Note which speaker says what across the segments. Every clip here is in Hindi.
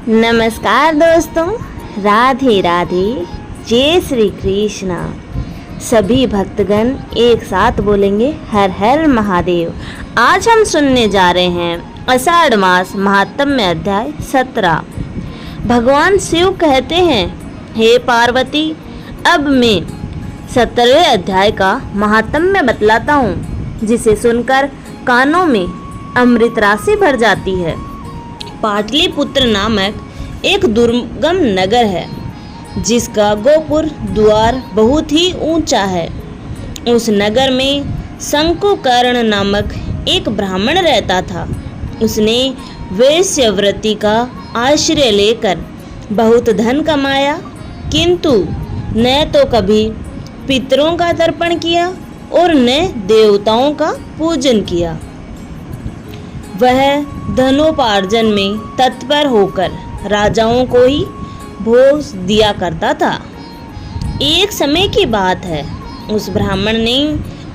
Speaker 1: नमस्कार दोस्तों, राधे राधे, जय श्री कृष्णा। सभी भक्तगण एक साथ बोलेंगे हर हर महादेव। आज हम सुनने जा रहे हैं आषाढ़ मास महात्म्य अध्याय 17। भगवान शिव कहते हैं, हे पार्वती, अब मैं 17वें अध्याय का महात्म्य बतलाता हूँ, जिसे सुनकर कानों में अमृत राशि भर जाती है। पाटलिपुत्र नामक एक दुर्गम नगर है, जिसका गोपुर द्वार बहुत ही ऊंचा है। उस नगर में शंकुकर्ण नामक एक ब्राह्मण रहता था। उसने वेश्यावृत्ति का आश्रय लेकर बहुत धन कमाया, किंतु न तो कभी पितरों का तर्पण किया और न देवताओं का पूजन किया। वह धनोपार्जन में तत्पर होकर राजाओं को ही भोग दिया करता था। एक समय की बात है, उस ब्राह्मण ने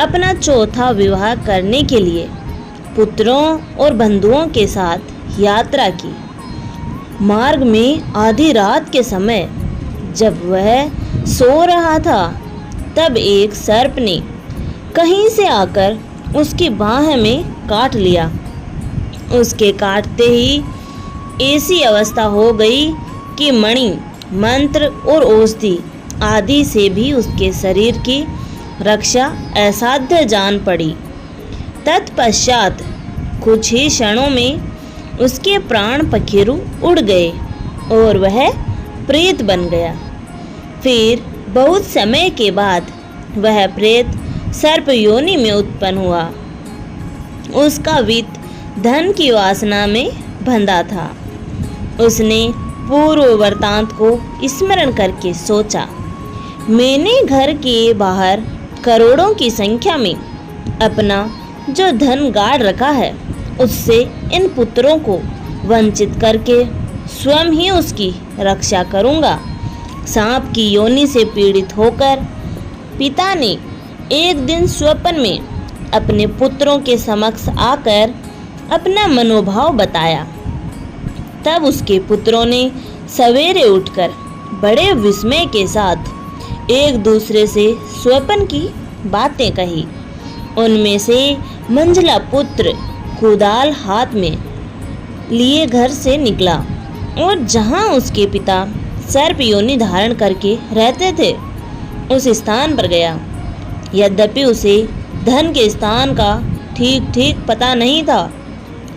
Speaker 1: अपना चौथा विवाह करने के लिए पुत्रों और बंधुओं के साथ यात्रा की। मार्ग में आधी रात के समय जब वह सो रहा था, तब एक सर्प ने कहीं से आकर उसकी बाह में काट लिया। उसके काटते ही ऐसी अवस्था हो गई कि मणि, मंत्र और औषधि आदि से भी उसके शरीर की रक्षा असाध्य जान पड़ी। तत्पश्चात कुछ ही क्षणों में उसके प्राण पखेरु उड़ गए और वह प्रेत बन गया। फिर बहुत समय के बाद वह प्रेत सर्प योनि में उत्पन्न हुआ। उसका वित्त धन की वासना में बंधा था। उसने पूर्व वृत्तांत को स्मरण करके सोचा, मैंने घर के बाहर करोड़ों की संख्या में अपना जो धन गाड़ रखा है, उससे इन पुत्रों को वंचित करके स्वयं ही उसकी रक्षा करूंगा। सांप की योनि से पीड़ित होकर पिता ने एक दिन स्वप्न में अपने पुत्रों के समक्ष आकर अपना मनोभाव बताया। तब उसके पुत्रों ने सवेरे उठकर बड़े विस्मय के साथ एक दूसरे से स्वप्न की बातें कही। उनमें से मंझला पुत्र कुदाल हाथ में लिए घर से निकला और जहां उसके पिता सर्प योनि धारण करके रहते थे, उस स्थान पर गया। यद्यपि उसे धन के स्थान का ठीक पता नहीं था,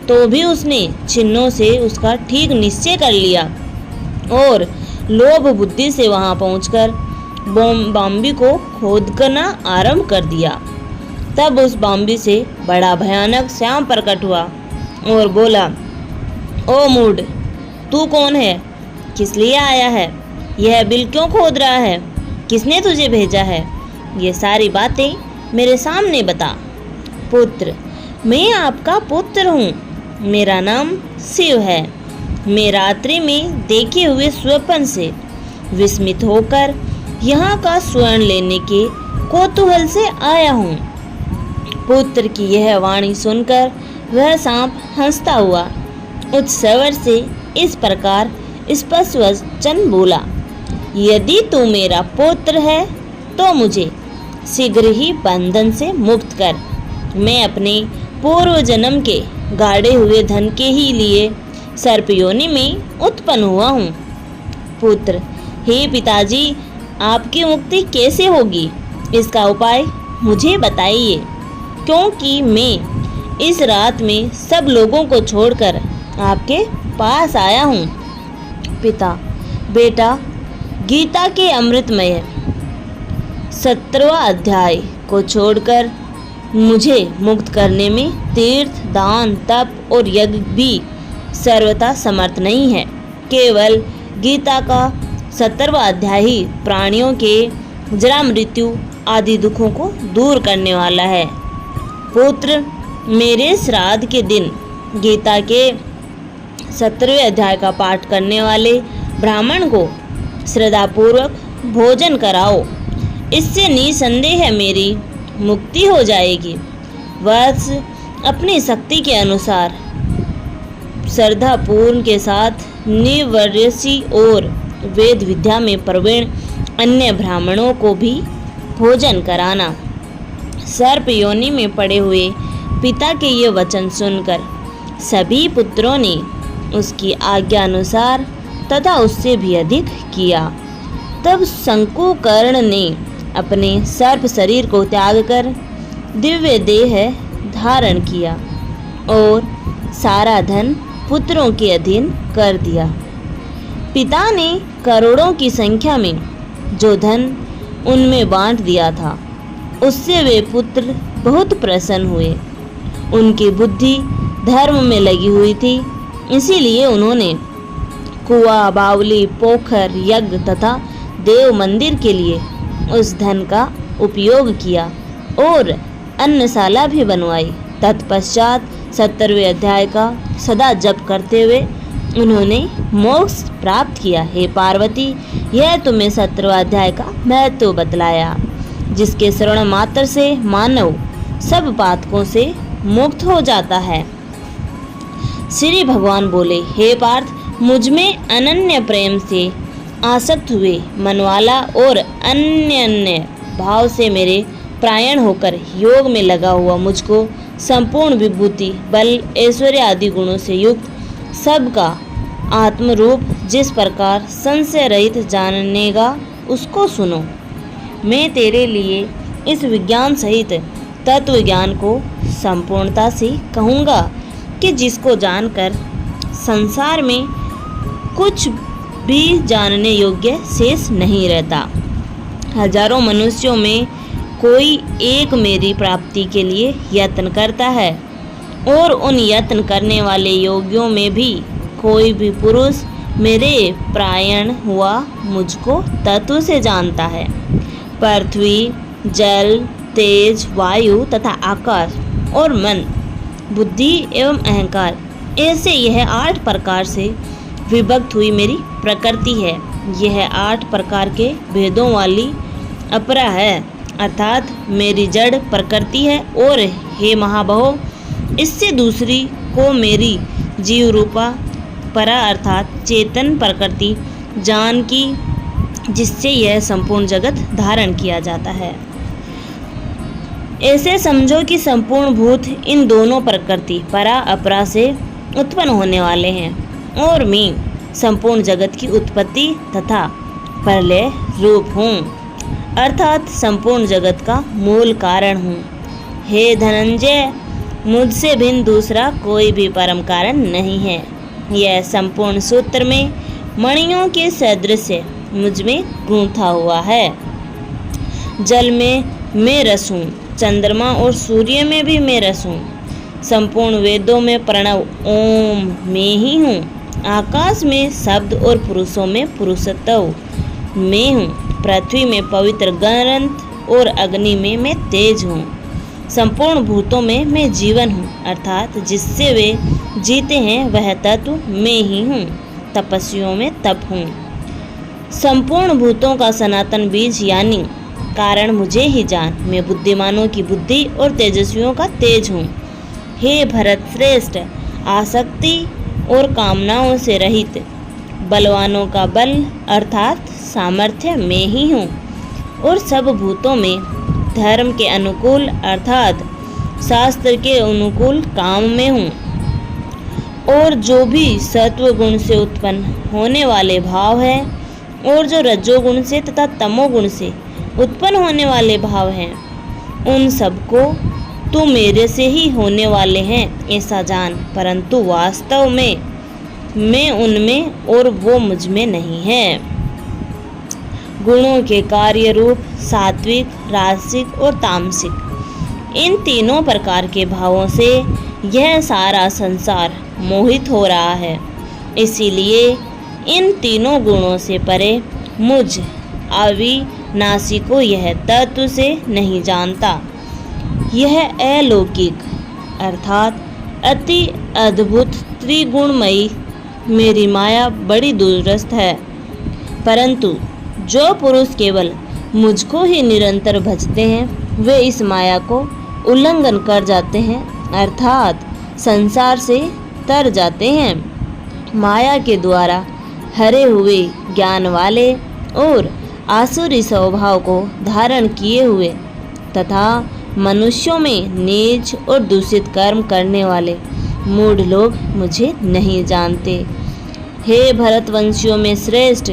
Speaker 1: तो भी उसने चिन्हों से उसका ठीक निश्चय कर लिया और लोभ बुद्धि से वहां पहुंचकर बाम्बी को खोदना आरंभ कर दिया। तब उस बाम्बी से बड़ा भयानक श्याम प्रकट हुआ और बोला, ओ मूढ़, तू कौन है? किस लिए आया है? यह बिल क्यों खोद रहा है? किसने तुझे भेजा है? ये सारी बातें मेरे सामने बता। पुत्र, मैं आपका पुत्र हूँ। मेरा नाम शिव है। मैं रात्रि में देखे हुए स्वप्न से विस्मित होकर यहाँ का स्वर्ण लेने के कौतूहल से आया हूँ। पुत्र की यह वाणी सुनकर वह सांप हंसता हुआ उच्च स्वर से इस प्रकार स्पष्ट वचन बोला, यदि तू मेरा पुत्र है तो मुझे शीघ्र ही बंधन से मुक्त कर। मैं अपने पूर्व जन्म के गाड़े हुए धन के ही लिए सर्प योनि में उत्पन्न हुआ हूँ। पुत्र, हे पिताजी, आपकी मुक्ति कैसे होगी? इसका उपाय मुझे बताइए, क्योंकि मैं इस रात में सब लोगों को छोड़कर आपके पास आया हूँ। पिता, बेटा, गीता के अमृतमय 17वां अध्याय को छोड़कर मुझे मुक्त करने में तीर्थ, दान, तप और यज्ञ भी सर्वथा समर्थ नहीं है। केवल गीता का 17वां अध्याय ही प्राणियों के जरा मृत्यु आदि दुखों को दूर करने वाला है। पुत्र, मेरे श्राद्ध के दिन गीता के 17वें अध्याय का पाठ करने वाले ब्राह्मण को श्रद्धापूर्वक भोजन कराओ। इससे निसंदेह मेरी मुक्ति हो जाएगी। वत्स, अपनी शक्ति के अनुसार श्रद्धापूर्ण के साथ निवर्यसी और वेद विद्या में प्रवीण अन्य ब्राह्मणों को भी भोजन कराना। सर्प योनि में पड़े हुए पिता के ये वचन सुनकर सभी पुत्रों ने उसकी आज्ञा अनुसार तथा उससे भी अधिक किया। तब शंकुकर्ण ने अपने सर्प शरीर को त्याग कर दिव्य देह धारण किया और सारा धन पुत्रों के अधीन कर दिया। पिता ने करोड़ों की संख्या में जो धन उनमें बांट दिया था, उससे वे पुत्र बहुत प्रसन्न हुए। उनकी बुद्धि धर्म में लगी हुई थी, इसीलिए उन्होंने कुआं, बावली, पोखर, यज्ञ तथा देव मंदिर के लिए उस धन का उपयोग किया और अन्नशाला भी बनवाई। तत्पश्चात 70वें अध्याय का सदा जप करते हुए उन्होंने मोक्ष प्राप्त किया। हे पार्वती, यह तुम्हें 17वां अध्याय का महत्व बतलाया, जिसके श्रवण मात्र से मानव सब पातकों से मुक्त हो जाता है। श्री भगवान बोले, हे पार्थ, मुझमें अनन्य प्रेम से आसक्त हुए मनवाला और अन्य भाव से मेरे प्रायण होकर योग में लगा हुआ मुझको संपूर्ण विभूति, बल, ऐश्वर्य आदि गुणों से युक्त सबका आत्मरूप जिस प्रकार संशय रहित जानेगा उसको सुनो। मैं तेरे लिए इस विज्ञान सहित तत्व ज्ञान को संपूर्णता से कहूँगा कि जिसको जानकर संसार में कुछ भी जानने योग्य शेष नहीं रहता। हजारों मनुष्यों में कोई एक मेरी प्राप्ति के लिए यत्न करता है और उन यत्न करने वाले योगियों में भी कोई भी पुरुष मेरे प्रायण हुआ मुझको तत्व से जानता है। पृथ्वी, जल, तेज, वायु तथा आकाश और मन, बुद्धि एवं अहंकार, ऐसे यह 8 प्रकार से विभक्त हुई मेरी प्रकृति है। यह 8 प्रकार के भेदों वाली अपरा है, अर्थात मेरी जड़ प्रकृति है। और हे महाबाहो, इससे दूसरी को मेरी जीव रूपा परा अर्थात चेतन प्रकृति जान की, जिससे यह संपूर्ण जगत धारण किया जाता है। ऐसे समझो कि संपूर्ण भूत इन दोनों प्रकृति परा अपरा से उत्पन्न होने वाले हैं और मैं संपूर्ण जगत की उत्पत्ति तथा प्रलय रूप हूँ, अर्थात संपूर्ण जगत का मूल कारण हूँ। हे धनंजय, मुझसे भिन्न दूसरा कोई भी परम कारण नहीं है। यह संपूर्ण सूत्र में मणियों के सदृश मुझ में गूंथा हुआ है। जल में मैं रस हूँ, चंद्रमा और सूर्य में भी मैं रस हूँ। संपूर्ण वेदों में प्रणव ओम मैं ही हूँ। आकाश में शब्द और पुरुषों में पुरुषत्व मैं हूँ। पृथ्वी में पवित्र ग्रंथ और अग्नि में मैं तेज हूँ। संपूर्ण भूतों में मैं जीवन हूँ, अर्थात जिससे वे जीते हैं वह तत्व मैं ही हूँ। तपस्वियों में तप हूँ। संपूर्ण भूतों का सनातन बीज यानी कारण मुझे ही जान। मैं बुद्धिमानों की बुद्धि और तेजस्वियों का तेज हूँ। हे भरत श्रेष्ठ, आसक्ति और कामनाओं से रहित बलवानों का बल अर्थात सामर्थ्य मैं ही हूँ और सब भूतों में धर्म के अनुकूल अर्थात शास्त्र के अनुकूल काम में हूँ। और जो भी सत्व गुण से उत्पन्न होने वाले भाव हैं और जो रजोगुण से तथा तमोगुण से उत्पन्न होने वाले भाव हैं, उन सबको तू मेरे से ही होने वाले हैं ऐसा जान, परंतु वास्तव में मैं उनमें और वो मुझ में नहीं है। गुणों के कार्य रूप सात्विक, राजसिक और तामसिक, इन तीनों प्रकार के भावों से यह सारा संसार मोहित हो रहा है। इसीलिए इन तीनों गुणों से परे मुझ अविनाशी को यह तत्व से नहीं जानता। यह अलौकिक अर्थात अति अद्भुत त्रिगुणमयी मेरी माया बड़ी दूरस्थ है, परंतु जो पुरुष केवल मुझको ही निरंतर भजते हैं वे इस माया को उल्लंघन कर जाते हैं, अर्थात संसार से तर जाते हैं। माया के द्वारा हरे हुए ज्ञान वाले और आसुरी स्वभाव को धारण किए हुए तथा मनुष्यों में नीच और दूषित कर्म करने वाले मूढ़ लोग मुझे नहीं जानते। हे भरतवंशियों में श्रेष्ठ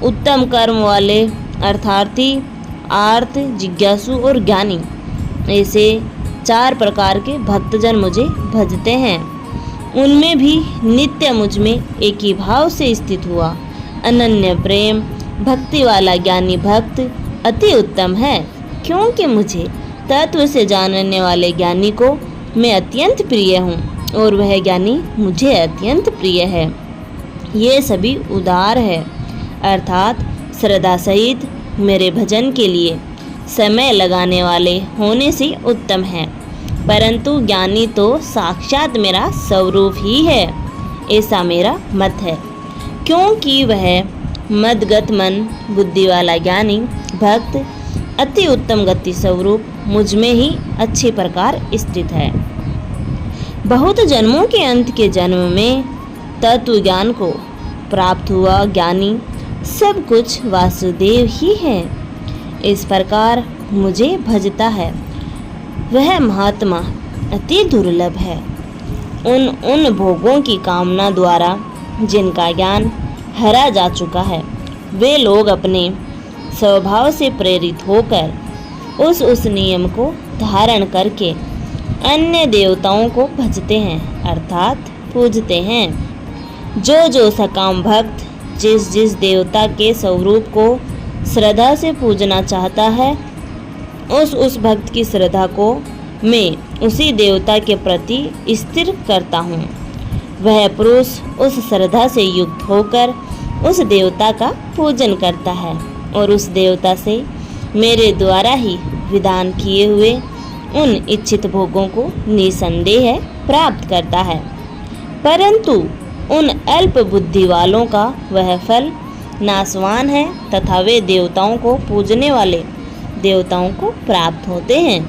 Speaker 1: उत्तम कर्म वाले अर्थार्थी, आर्त, जिज्ञासु और ज्ञानी, ऐसे 4 प्रकार के भक्तजन मुझे भजते हैं। उनमें भी नित्य मुझ में एक ही भाव से स्थित हुआ अनन्य प्रेम भक्ति वाला ज्ञानी भक्त अति उत्तम है, क्योंकि मुझे तत्व से जानने वाले ज्ञानी को मैं अत्यंत प्रिय हूँ और वह ज्ञानी मुझे अत्यंत प्रिय है। ये सभी उदार है, अर्थात श्रद्धा सहित मेरे भजन के लिए समय लगाने वाले होने से उत्तम है। परंतु ज्ञानी तो साक्षात मेरा स्वरूप ही है, ऐसा मेरा मत है, क्योंकि वह मदगत मन बुद्धि वाला ज्ञानी भक्त अति उत्तम गति स्वरूप मुझ में ही अच्छी प्रकार स्थित है। बहुत जन्मों के अंत के जन्म में तत्व ज्ञान को प्राप्त हुआ ज्ञानी सब कुछ वासुदेव ही है, इस प्रकार मुझे भजता है। वह महात्मा अति दुर्लभ है। उन भोगों की कामना द्वारा जिनका ज्ञान हरा जा चुका है, वे लोग अपने स्वभाव से प्रेरित होकर उस नियम को धारण करके अन्य देवताओं को भजते हैं, अर्थात पूजते हैं। जो सकाम भक्त जिस देवता के स्वरूप को श्रद्धा से पूजना चाहता है, उस भक्त की श्रद्धा को मैं उसी देवता के प्रति स्थिर करता हूँ। वह पुरुष उस श्रद्धा से युक्त होकर उस देवता का पूजन करता है और उस देवता से मेरे द्वारा ही विधान किए हुए उन इच्छित भोगों को निसंदेह प्राप्त करता है। परंतु उन अल्प बुद्धि वालों का वह फल नाशवान है तथा वे देवताओं को पूजने वाले देवताओं को प्राप्त होते हैं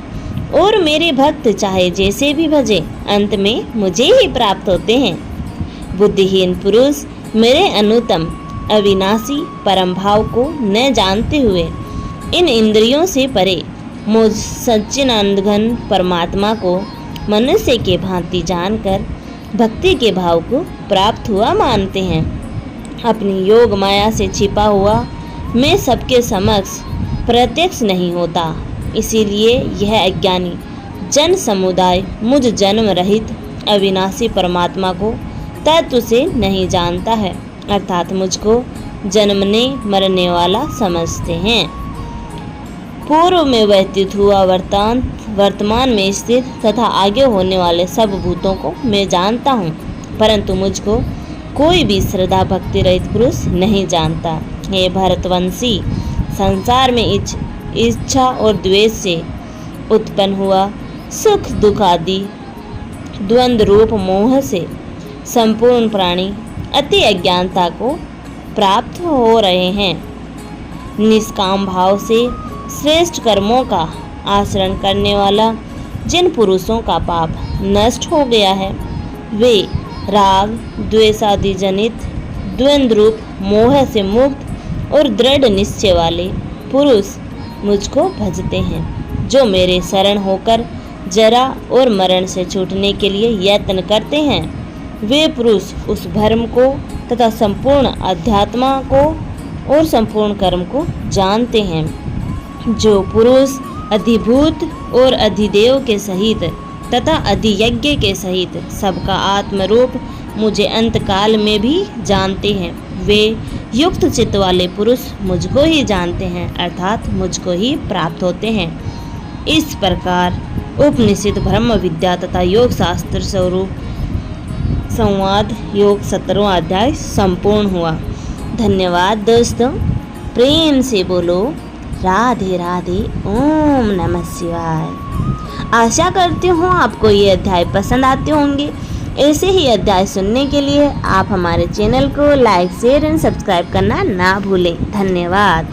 Speaker 1: और मेरे भक्त चाहे जैसे भी भजे अंत में मुझे ही प्राप्त होते हैं। बुद्धिहीन पुरुष मेरे अनुत्तम अविनाशी परम भाव को न जानते हुए इन इंद्रियों से परे मुझ सच्चिदानंद परमात्मा को मनुष्य के भांति जानकर भक्ति के भाव को प्राप्त हुआ मानते हैं। अपनी योग माया से छिपा हुआ मैं सबके समक्ष प्रत्यक्ष नहीं होता, इसीलिए यह अज्ञानी जन समुदाय मुझ जन्म रहित अविनाशी परमात्मा को तत्व से नहीं जानता है, अर्थात मुझको जन्मने मरने वाला समझते हैं। पूर्व में व्यतीत हुआ वर्तमान में स्थित तथा आगे होने वाले सब भूतों को मैं जानता हूँ, परंतु मुझको कोई भी श्रद्धा भक्ति रहित पुरुष नहीं जानता। हे भरतवंशी, संसार में इच्छा और द्वेष से उत्पन्न हुआ सुख दुख आदि द्वंद्व रूप मोह से संपूर्ण प्राणी अति अज्ञानता को प्राप्त हो रहे हैं। निष्काम भाव से श्रेष्ठ कर्मों का आचरण करने वाला जिन पुरुषों का पाप नष्ट हो गया है, वे राग द्वेषादि जनित द्वंद्व रूप मोह से मुक्त और दृढ़ निश्चय वाले पुरुष मुझको भजते हैं। जो मेरे शरण होकर जरा और मरण से छूटने के लिए यत्न करते हैं, वे पुरुष उस भ्रम को तथा संपूर्ण अध्यात्मा को और संपूर्ण कर्म को जानते हैं। जो पुरुष अधिभूत और अधिदेव के सहित तथा अधियज्ञ के सहित सबका आत्मरूप मुझे अंतकाल में भी जानते हैं, वे युक्त चित्त वाले पुरुष मुझको ही जानते हैं, अर्थात मुझको ही प्राप्त होते हैं। इस प्रकार उपनिषद ब्रह्म विद्या तथा योग शास्त्र स्वरूप संवाद योग 17वां अध्याय संपूर्ण हुआ। धन्यवाद दोस्तों, प्रेम से बोलो राधे राधे, ओम नमः शिवाय। आशा करती हूँ आपको ये अध्याय पसंद आते होंगे। ऐसे ही अध्याय सुनने के लिए आप हमारे चैनल को लाइक शेयर एंड सब्सक्राइब करना ना भूलें। धन्यवाद।